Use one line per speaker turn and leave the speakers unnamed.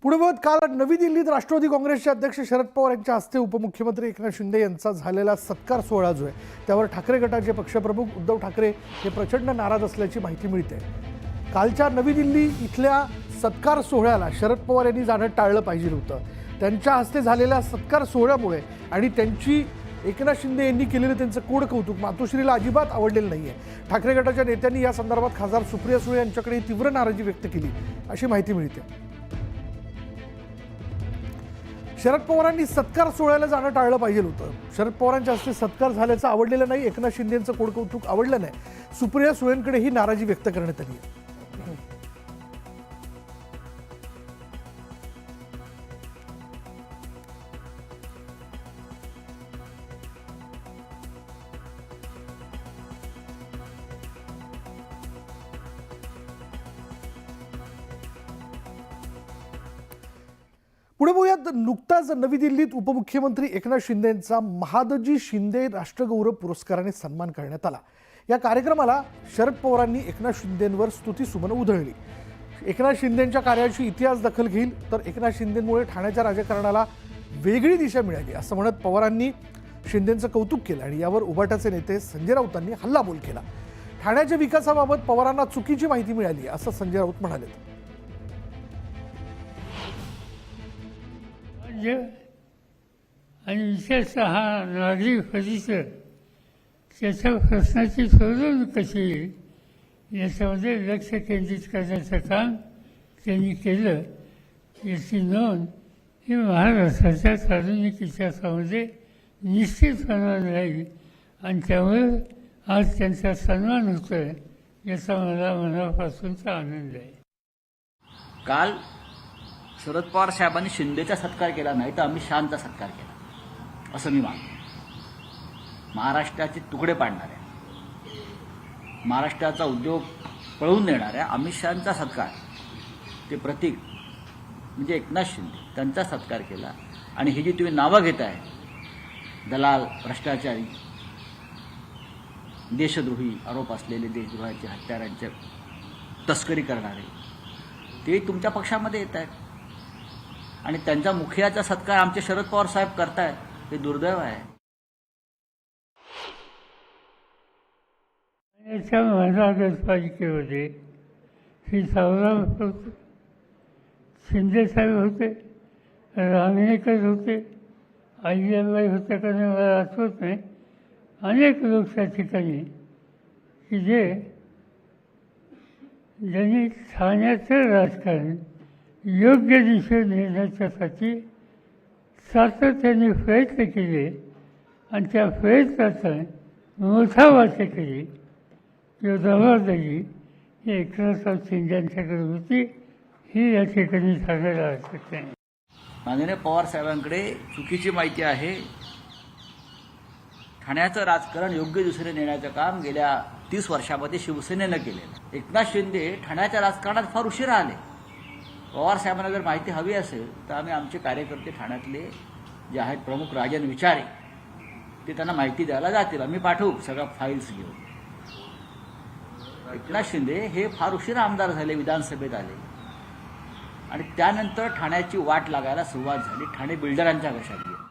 पुढे काल नवी दिल्लीत राष्ट्रवादी काँग्रेसचे अध्यक्ष शरद पवार यांच्या हस्ते उपमुख्यमंत्री एकनाथ शिंदे यांचा झालेला सत्कार सोहळा जो आहे त्यावर ठाकरे गटाचे पक्षप्रमुख उद्धव ठाकरे हे प्रचंड नाराज असल्याची माहिती मिळते। कालच्या नवी दिल्ली इथल्या सत्कार सोहळ्याला शरद पवार यांनी जाणं टाळलं पाहिजे होतं। त्यांच्या हस्ते झालेल्या सत्कार सोहळ्यामुळे आणि त्यांची एकनाथ शिंदे यांनी केलेलं त्यांचं कोड कौतुक मातोश्रीला अजिबात आवडलेलं नाहीये। ठाकरे गटाच्या नेत्यांनी या संदर्भात खासदार सुप्रिया सुळे यांच्याकडे तीव्र नाराजी व्यक्त केली अशी माहिती मिळते। शरद पवारांनी सत्कार सोहळ्याला जाणं टाळलं पाहिजे होतं। शरद पवारांच्या हस्ते सत्कार झाल्याचं आवडलेलं नाही, एकनाथ शिंदेंचं कोड कौतुक आवडलं नाही। सुप्रिया सुळेंकडे ही नाराजी व्यक्त करण्यात आली आहे। पुढे बघूयात, नुकताच नवी दिल्लीत उपमुख्यमंत्री एकनाथ शिंदेंचा महादजी शिंदे राष्ट्रगौरव पुरस्काराने सन्मान करण्यात आला। या कार्यक्रमाला शरद पवारांनी एकनाथ शिंदेंवर स्तुतीसुमनं उधळली। एकनाथ शिंदेंच्या कार्याची इतिहास दखल घेईल तर एकनाथ शिंदेंमुळे ठाण्याच्या राजकारणाला वेगळी दिशा मिळाली असं म्हणत पवारांनी शिंदेंचं कौतुक केलं आणि यावर उभाटाचे नेते संजय राऊतांनी हल्लाबोल केला। ठाण्याच्या विकासाबाबत पवारांना चुकीची माहिती मिळाली असं संजय राऊत म्हणाले।
आणि विशेषतः नागरिक परिसर त्याच्या प्रश्नाची सोडवणूक कशी येईल याच्यामध्ये लक्ष केंद्रित करण्याचं काम त्यांनी केलं याची नोंद ही महाराष्ट्राच्या सार्वजनिक इतिहासामध्ये निश्चितपणाने राहील आणि त्यामुळे आज त्यांचा सन्मान होतोय याचा मला मनापासूनचा आनंद आहे।
काल शरद पवार साहेबांनी शिंदेचा सत्कार केला नाही तर अमित शहांचा सत्कार केला असं मी मानतो। महाराष्ट्राचे तुकडे पाडणाऱ्या, महाराष्ट्राचा उद्योग पळवून देणाऱ्या अमित शहांचा सत्कार, ते प्रतीक म्हणजे एकनाथ शिंदे त्यांचा सत्कार केला। आणि ही जी तुम्ही नावं घेताय, दलाल, भ्रष्टाचारी, देशद्रोही आरोप असलेले, देशद्रोहाचे हत्यारांच्या तस्करी करणारे, ते तुमच्या पक्षामध्ये येत आहेत आणि त्यांचा मुखियाचा सत्कार आमचे शरद पवार साहेब करतायत, हे दुर्दैव आहे।
याच्या महानगरपालिकेमध्ये श्री सावराम शिंदे साहेब होते, रांगणेकर होते, अहिल्याबाई होत्या का नाही मला आठवत नाही, अनेक लोक त्या ठिकाणी की जे ज्यांनी ठाण्याचं राजकारण योग्य दिशेने नेण्याच्यासाठी सातत्याने प्रयत्न केले आणि त्या प्रयत्नाचा मोठा वाटा केली किंवा जबाबदारी ही एकनाथ शिंदेंच्याकडे होती, ही या ठिकाणी सांगायला हरकत नाही।
माननीय पवार साहेबांकडे चुकीची माहिती आहे। ठाण्याचं राजकारण योग्य दिशेने नेण्याचं काम गेल्या 30 वर्षामध्ये शिवसेनेनं केलेलं। एकनाथ शिंदे ठाण्याच्या राजकारणात फार उशिरा आले। पवार साहेबांना जर माहिती हवी असेल तर आम्ही आमचे कार्यकर्ते ठाण्यातले जे आहेत प्रमुख राजन विचारे ते त्यांना माहिती द्यायला जातील, आम्ही पाठवू सगळ्या फाईल्स घेऊन। एकनाथ शिंदे हे फार उशिरा आमदार झाले, विधानसभेत आले आणि त्यानंतर ठाण्याची वाट लागायला सुरुवात झाली। ठाणे बिल्डरांच्या घशात गेली।